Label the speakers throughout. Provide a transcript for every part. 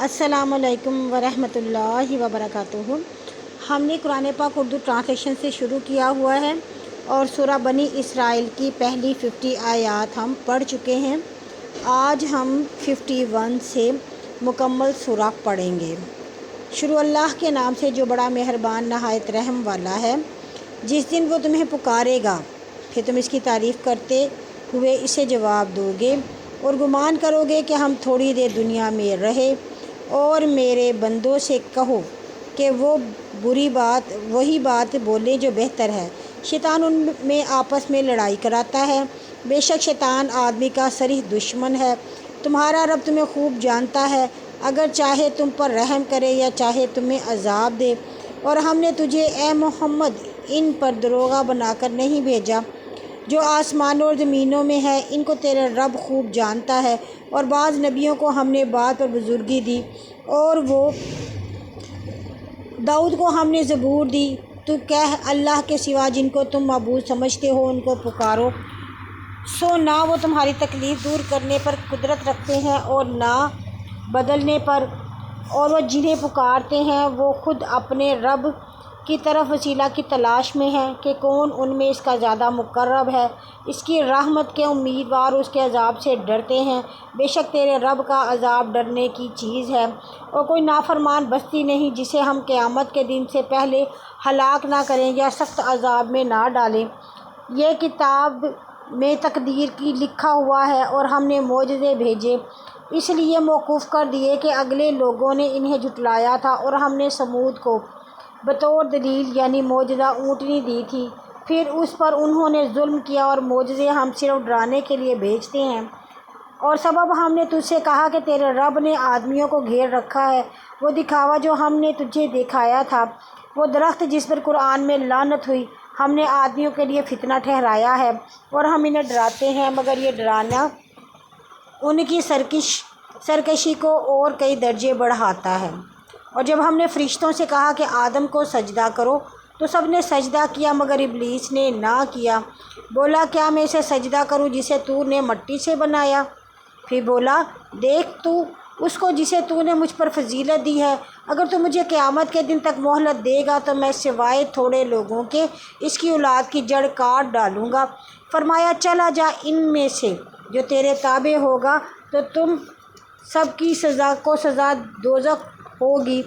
Speaker 1: السلام علیکم ورحمۃ اللہ وبرکاتہ۔ ہم نے قرآن پاک اردو ٹرانسلیشن سے شروع کیا ہوا ہے اور سورہ بنی اسرائیل کی پہلی 50 آیات ہم پڑھ چکے ہیں۔ آج ہم 51 سے مکمل سورہ پڑھیں گے۔ شروع اللہ کے نام سے جو بڑا مہربان نہایت رحم والا ہے۔ جس دن وہ تمہیں پکارے گا پھر تم اس کی تعریف کرتے ہوئے اسے جواب دو گے اور گمان کرو گے کہ ہم تھوڑی دیر دنیا میں رہے، اور میرے بندوں سے کہو کہ وہ وہی بات بولیں جو بہتر ہے۔ شیطان ان میں آپس میں لڑائی کراتا ہے۔ بے شک شیطان آدمی کا صریح دشمن ہے۔ تمہارا رب تمہیں خوب جانتا ہے، اگر چاہے تم پر رحم کرے یا چاہے تمہیں عذاب دے۔ اور ہم نے تجھے اے محمد ان پر دروغہ بنا کر نہیں بھیجا جو آسمانوں اور زمینوں میں ہے، ان کو تیرے رب خوب جانتا ہے۔ اور بعض نبیوں کو ہم نے بعد پر بزرگی دی، اور وہ داؤد کو ہم نے زبور دی۔ تو کہہ اللہ کے سوا جن کو تم معبود سمجھتے ہو ان کو پکارو، سو نہ وہ تمہاری تکلیف دور کرنے پر قدرت رکھتے ہیں اور نہ بدلنے پر، اور وہ جنہیں پکارتے ہیں وہ خود اپنے رب کی طرف وسیلہ کی تلاش میں ہیں کہ کون ان میں اس کا زیادہ مقرب ہے۔ اس کی رحمت کے امیدوار اس کے عذاب سے ڈرتے ہیں۔ بے شک تیرے رب کا عذاب ڈرنے کی چیز ہے، اور کوئی نافرمان بستی نہیں جسے ہم قیامت کے دن سے پہلے ہلاک نہ کریں یا سخت عذاب میں نہ ڈالیں۔ یہ کتاب میں تقدیر کی لکھا ہوا ہے، اور ہم نے معجزے بھیجے اس لیے موقوف کر دیے کہ اگلے لوگوں نے انہیں جھٹلایا تھا، اور ہم نے سمود کو بطور دلیل یعنی معجزہ اونٹنی دی تھی، پھر اس پر انہوں نے ظلم کیا۔ اور معجزے ہم صرف ڈرانے کے لیے بھیجتے ہیں۔ اور سبب ہم نے تجھ سے کہا کہ تیرے رب نے آدمیوں کو گھیر رکھا ہے۔ وہ دکھاوا جو ہم نے تجھے دکھایا تھا، وہ درخت جس پر قرآن میں لعنت ہوئی، ہم نے آدمیوں کے لیے فتنہ ٹھہرایا ہے، اور ہم انہیں ڈراتے ہیں، مگر یہ ڈرانا ان کی سرکشی کو اور کئی درجے بڑھاتا ہے۔ اور جب ہم نے فرشتوں سے کہا کہ آدم کو سجدہ کرو تو سب نے سجدہ کیا مگر ابلیس نے نہ کیا۔ بولا کیا میں اسے سجدہ کروں جسے تو نے مٹی سے بنایا؟ پھر بولا دیکھ تو اس کو جسے تو نے مجھ پر فضیلت دی ہے، اگر تو مجھے قیامت کے دن تک مہلت دے گا تو میں سوائے تھوڑے لوگوں کے اس کی اولاد کی جڑ کاٹ ڈالوں گا۔ فرمایا چلا جا ان میں سے جو تیرے تابع ہوگا، تو تم سب کی سزا دوزخ ہوگی،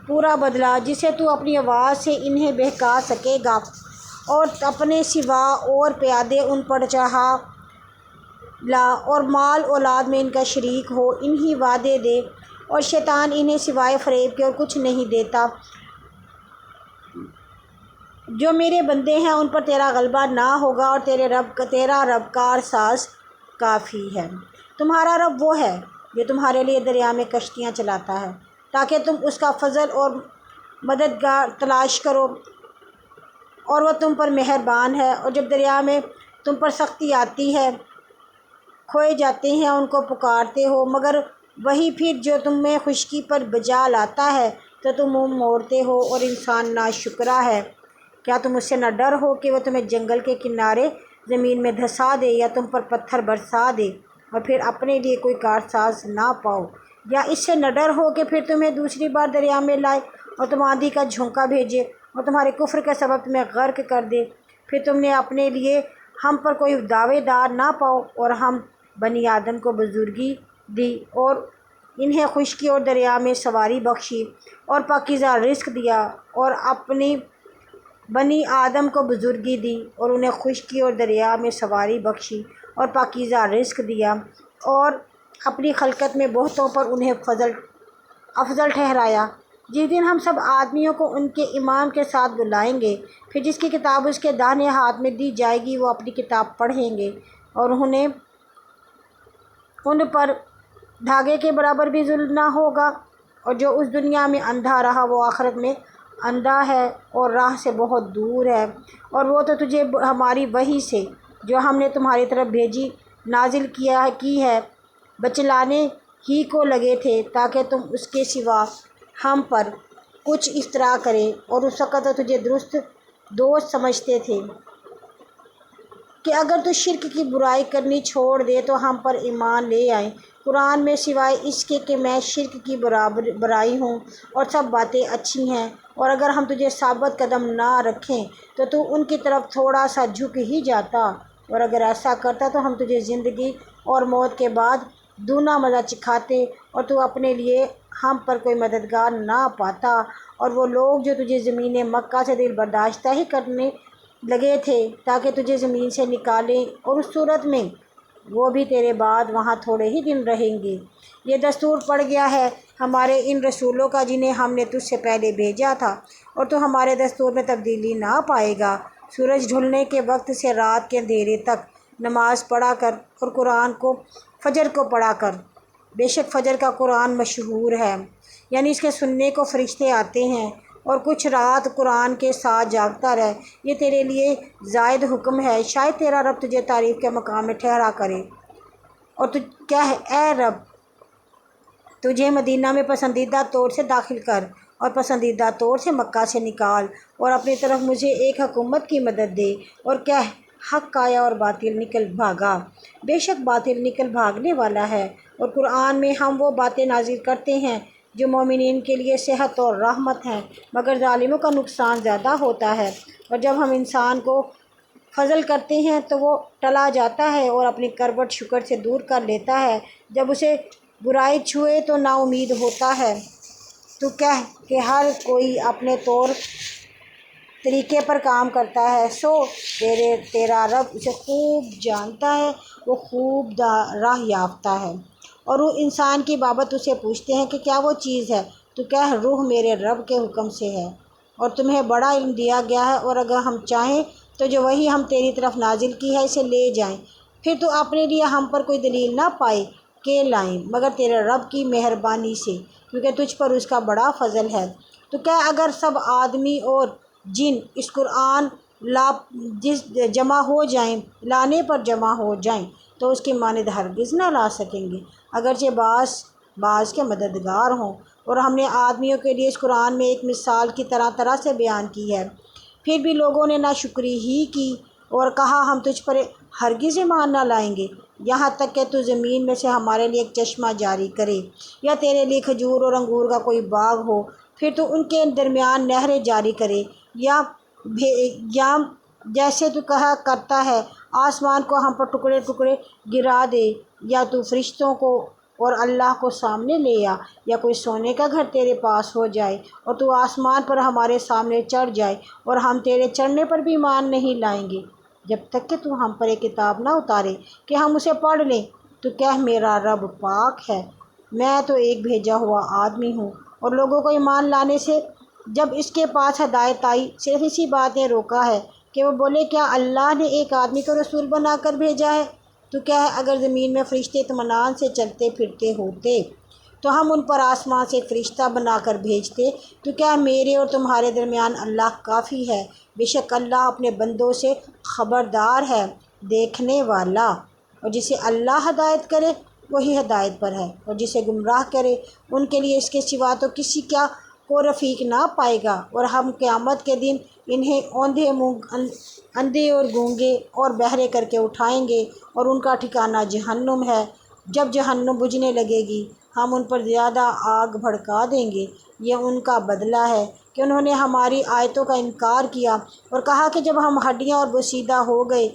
Speaker 1: پورا بدلہ جسے تو اپنی آواز سے انہیں بہکا سکے گا، اور اپنے سوا اور پیادے ان پر چڑھا لا، اور مال اولاد میں ان کا شریک ہو، انہیں وعدے دے، اور شیطان انہیں سوائے فریب کے اور کچھ نہیں دیتا۔ جو میرے بندے ہیں ان پر تیرا غلبہ نہ ہوگا، اور تیرا رب کارساز کافی ہے۔ تمہارا رب وہ ہے جو تمہارے لیے دریا میں کشتیاں چلاتا ہے تاکہ تم اس کا فضل اور مددگار تلاش کرو، اور وہ تم پر مہربان ہے۔ اور جب دریا میں تم پر سختی آتی ہے، کھوئے جاتے ہیں، ان کو پکارتے ہو، مگر وہی پھر جو تمہیں خشکی پر بجا لاتا ہے تو تم منہ موڑتے ہو، اور انسان ناشکرا ہے۔ کیا تم اس سے نہ ڈر ہو کہ وہ تمہیں جنگل کے کنارے زمین میں دھسا دے یا تم پر پتھر برسا دے اور پھر اپنے لیے کوئی کارساز نہ پاؤ؟ یا اس سے نہ ڈر ہو کہ پھر تمہیں دوسری بار دریا میں لائے اور تم آندھی کا جھونکا بھیجے اور تمہارے کفر کے سبب تمہیں غرق کر دے، پھر تم نے اپنے لیے ہم پر کوئی دعوے دار نہ پاؤ، اور ہم بنی آدم کو بزرگی دی اور انہیں خشکی اور دریا میں سواری بخشی اور پاکیزہ رزق دیا، اور اپنی بنی آدم کو بزرگی دی اور انہیں خشکی اور دریا میں سواری بخشی اور پاکیزہ رزق دیا، اور اپنی خلقت میں بہتوں پر انہیں افضل ٹھہرایا۔ جس دن ہم سب آدمیوں کو ان کے امام کے ساتھ بلائیں گے، پھر جس کی کتاب اس کے داہنے ہاتھ میں دی جائے گی وہ اپنی کتاب پڑھیں گے، اور انہیں ان پر دھاگے کے برابر بھی ظلم نہ ہوگا۔ اور جو اس دنیا میں اندھا رہا وہ آخرت میں اندھا ہے اور راہ سے بہت دور ہے۔ اور وہ تو تجھے ہماری وحی سے جو ہم نے تمہاری طرف بھیجی نازل کی ہے بچلانے ہی کو لگے تھے تاکہ تم اس کے سوا ہم پر کچھ افترا کرے، اور اس وقت تو تجھے درست دوست سمجھتے تھے کہ اگر تو شرک کی برائی کرنی چھوڑ دے تو ہم پر ایمان لے آئیں۔ قرآن میں سوائے اس کے کہ میں شرک کی برائی ہوں اور سب باتیں اچھی ہیں، اور اگر ہم تجھے ثابت قدم نہ رکھیں تو تو ان کی طرف تھوڑا سا جھک ہی جاتا، اور اگر ایسا کرتا تو ہم تجھے زندگی اور موت کے بعد دونا مزہ چکھاتے اور تو اپنے لیے ہم پر کوئی مددگار نہ پاتا۔ اور وہ لوگ جو تجھے زمین مکہ سے دل برداشتہ ہی کرنے لگے تھے تاکہ تجھے زمین سے نکالیں، اور اس صورت میں وہ بھی تیرے بعد وہاں تھوڑے ہی دن رہیں گے۔ یہ دستور پڑ گیا ہے ہمارے ان رسولوں کا جنہیں ہم نے تجھ سے پہلے بھیجا تھا، اور تو ہمارے دستور میں تبدیلی نہ پائے گا۔ سورج ڈھلنے کے وقت سے رات کے اندھیرے تک نماز پڑھا کر، اور قرآن کو فجر کو پڑھا کر۔ بے شک فجر کا قرآن مشہور ہے، یعنی اس کے سننے کو فرشتے آتے ہیں، اور کچھ رات قرآن کے ساتھ جاگتا رہ، یہ تیرے لیے زائد حکم ہے، شاید تیرا رب تجھے تعریف کے مقام میں ٹھہرا کرے۔ اور تو کہہ، اے رب، تجھے مدینہ میں پسندیدہ طور سے داخل کر اور پسندیدہ طور سے مکہ سے نکال، اور اپنی طرف مجھے ایک حکومت کی مدد دے، اور کہہ، حق آیا اور باطل نکل بھاگا، بے شک باطل نکل بھاگنے والا ہے۔ اور قرآن میں ہم وہ باتیں نازل کرتے ہیں جو مومنین کے لیے صحت اور رحمت ہیں، مگر ظالموں کا نقصان زیادہ ہوتا ہے۔ اور جب ہم انسان کو فضل کرتے ہیں تو وہ ٹلا جاتا ہے اور اپنی کربٹ شکر سے دور کر لیتا ہے، جب اسے برائی چھوئے تو نا امید ہوتا ہے۔ تو کہہ کہ ہر کوئی اپنے طریقے پر کام کرتا ہے، سو تیرا رب اسے خوب جانتا ہے، وہ خوب راہ یافتہ ہے۔ اور روح انسان کی بابت اسے پوچھتے ہیں کہ کیا وہ چیز ہے، تو کہہ، روح میرے رب کے حکم سے ہے، اور تمہیں بڑا علم دیا گیا ہے، اور اگر ہم چاہیں تو جو وحی ہم تیری طرف نازل کی ہے اسے لے جائیں، پھر تو اپنے لیے ہم پر کوئی دلیل نہ پائے کہ لائیں مگر تیرے رب کی مہربانی سے، کیونکہ تجھ پر اس کا بڑا فضل ہے۔ تو کہہ، اگر سب آدمی اور جن اس قرآن لانے پر جمع ہو جائیں تو اس کی مانند ہرگز نہ لا سکیں گے، اگرچہ بعض کے مددگار ہوں۔ اور ہم نے آدمیوں کے لیے اس قرآن میں ایک مثال کی طرح طرح سے بیان کی ہے، پھر بھی لوگوں نے ناشکری ہی کی اور کہا ہم تجھ پر ہرگز ایمان نہ لائیں گے، یہاں تک کہ تو زمین میں سے ہمارے لیے ایک چشمہ جاری کرے، یا تیرے لیے کھجور اور انگور کا کوئی باغ ہو، پھر تو ان کے درمیان نہریں جاری کرے، یا جیسے تو کہا کرتا ہے آسمان کو ہم پر ٹکڑے ٹکڑے گرا دے، یا تو فرشتوں کو اور اللہ کو سامنے لے آ، یا کوئی سونے کا گھر تیرے پاس ہو جائے اور تو آسمان پر ہمارے سامنے چڑھ جائے، اور ہم تیرے چڑھنے پر بھی ایمان نہیں لائیں گے جب تک کہ تو ہم پر ایک کتاب نہ اتارے کہ ہم اسے پڑھ لیں۔ تو کہہ، میرا رب پاک ہے، میں تو ایک بھیجا ہوا آدمی ہوں، اور لوگوں کو ایمان لانے سے جب اس کے پاس ہدایت آئی صرف اسی بات نے روکا ہے کہ وہ بولے کیا اللہ نے ایک آدمی کو رسول بنا کر بھیجا ہے؟ تو کہہ، اگر زمین میں فرشتے اطمینان سے چلتے پھرتے ہوتے تو ہم ان پر آسمان سے ایک فرشتہ بنا کر بھیجتے۔ تو کیا میرے اور تمہارے درمیان اللہ کافی ہے، بے شک اللہ اپنے بندوں سے خبردار ہے، دیکھنے والا۔ اور جسے اللہ ہدایت کرے وہی ہدایت پر ہے، اور جسے گمراہ کرے ان کے لیے اس کے سوا تو کسی کا کو رفیق نہ پائے گا۔ اور ہم قیامت کے دن انہیں اندھے اور گونگے اور بہرے کر کے اٹھائیں گے، اور ان کا ٹھکانہ جہنم ہے۔ جب جہنم بجھنے لگے گی ہم ان پر زیادہ آگ بھڑکا دیں گے، یہ ان کا بدلہ ہے کہ انہوں نے ہماری آیتوں کا انکار کیا اور کہا کہ جب ہم ہڈیاں اور بوسیدہ ہو گئے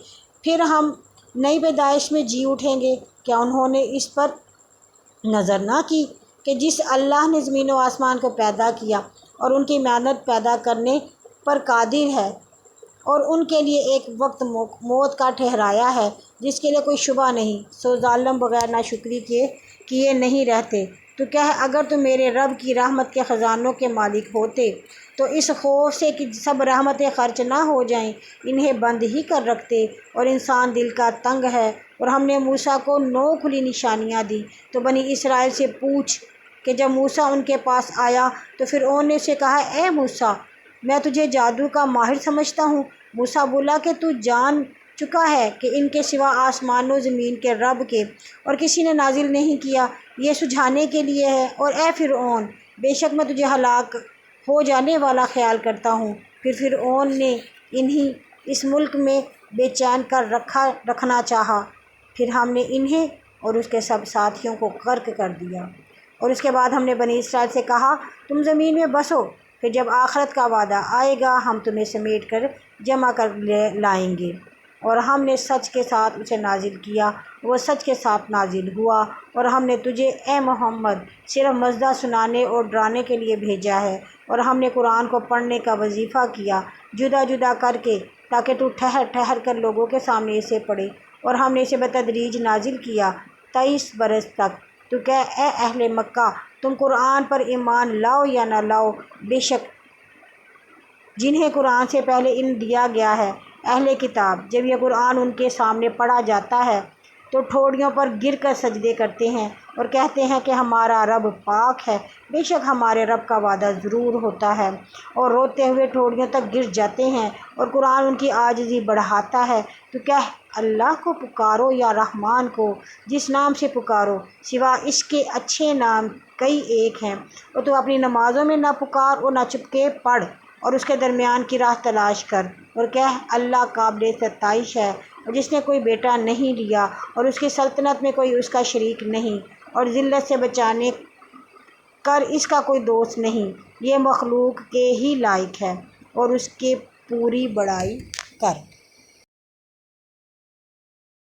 Speaker 1: پھر ہم نئی پیدائش میں جی اٹھیں گے۔ کیا انہوں نے اس پر نظر نہ کی کہ جس اللہ نے زمین و آسمان کو پیدا کیا اور ان کی محنت پیدا کرنے پر قادر ہے، اور ان کے لیے ایک وقت موت کا ٹھہرایا ہے جس کے لیے کوئی شبہ نہیں، سو ظالم بغیر ناشکری کیے نہیں رہتے۔ تو کہہ، اگر تم میرے رب کی رحمت کے خزانوں کے مالک ہوتے تو اس خوف سے کہ سب رحمتیں خرچ نہ ہو جائیں انہیں بند ہی کر رکھتے، اور انسان دل کا تنگ ہے۔ اور ہم نے موسیٰ کو 9 کھلی نشانیاں دیں، تو بنی اسرائیل سے پوچھ کہ جب موسیٰ ان کے پاس آیا تو فرعون نے اسے کہا، اے موسیٰ، میں تجھے جادو کا ماہر سمجھتا ہوں۔ موسیٰ بولا کہ تو جان چکا ہے کہ ان کے سوا آسمان و زمین کے رب کے اور کسی نے نازل نہیں کیا، یہ سجھانے کے لیے ہے۔ اور اے فرعون، بے شک میں تجھے ہلاک ہو جانے والا خیال کرتا ہوں۔ پھر فرعون نے انہیں اس ملک میں بے چین کر رکھنا چاہا، پھر ہم نے انہیں اور اس کے سب ساتھیوں کو غرق کر دیا۔ اور اس کے بعد ہم نے بنی اسرائیل سے کہا تم زمین میں بسو، پھر جب آخرت کا وعدہ آئے گا ہم تمہیں سمیٹ کر جمع کر لائیں گے۔ اور ہم نے سچ کے ساتھ اسے نازل کیا، وہ سچ کے ساتھ نازل ہوا، اور ہم نے تجھے اے محمد صرف مزدہ سنانے اور ڈرانے کے لیے بھیجا ہے، اور ہم نے قرآن کو پڑھنے کا وظیفہ کیا جدا جدا کر کے تاکہ تو ٹھہر ٹھہر کر لوگوں کے سامنے اسے پڑھے، اور ہم نے اسے بتدریج نازل کیا 23 برس تک۔ تو کہہ اے اہل مکہ تم قرآن پر ایمان لاؤ یا نہ لاؤ، بے شک جنہیں قرآن سے پہلے علم دیا گیا ہے اہل کتاب، جب یہ قرآن ان کے سامنے پڑھا جاتا ہے تو ٹھوڑیوں پر گر کر سجدے کرتے ہیں اور کہتے ہیں کہ ہمارا رب پاک ہے، بے شک ہمارے رب کا وعدہ ضرور ہوتا ہے، اور روتے ہوئے ٹھوڑیوں تک گر جاتے ہیں، اور قرآن ان کی عاجزی بڑھاتا ہے۔ تو کہہ اللہ کو پکارو یا رحمان کو، جس نام سے پکارو، سوا اس کے اچھے نام کئی ایک ہیں، اور تو اپنی نمازوں میں نہ پکار اور نہ چپکے پڑھ، اور اس کے درمیان کی راہ تلاش کر، اور کہہ اللہ قابل ستائش ہے، اور جس نے کوئی بیٹا نہیں لیا اور اس کی سلطنت میں کوئی اس کا شریک نہیں، اور ذلت سے بچانے کر اس کا کوئی دوست نہیں، یہ مخلوق کے ہی لائق ہے، اور اس کی پوری بڑائی کر۔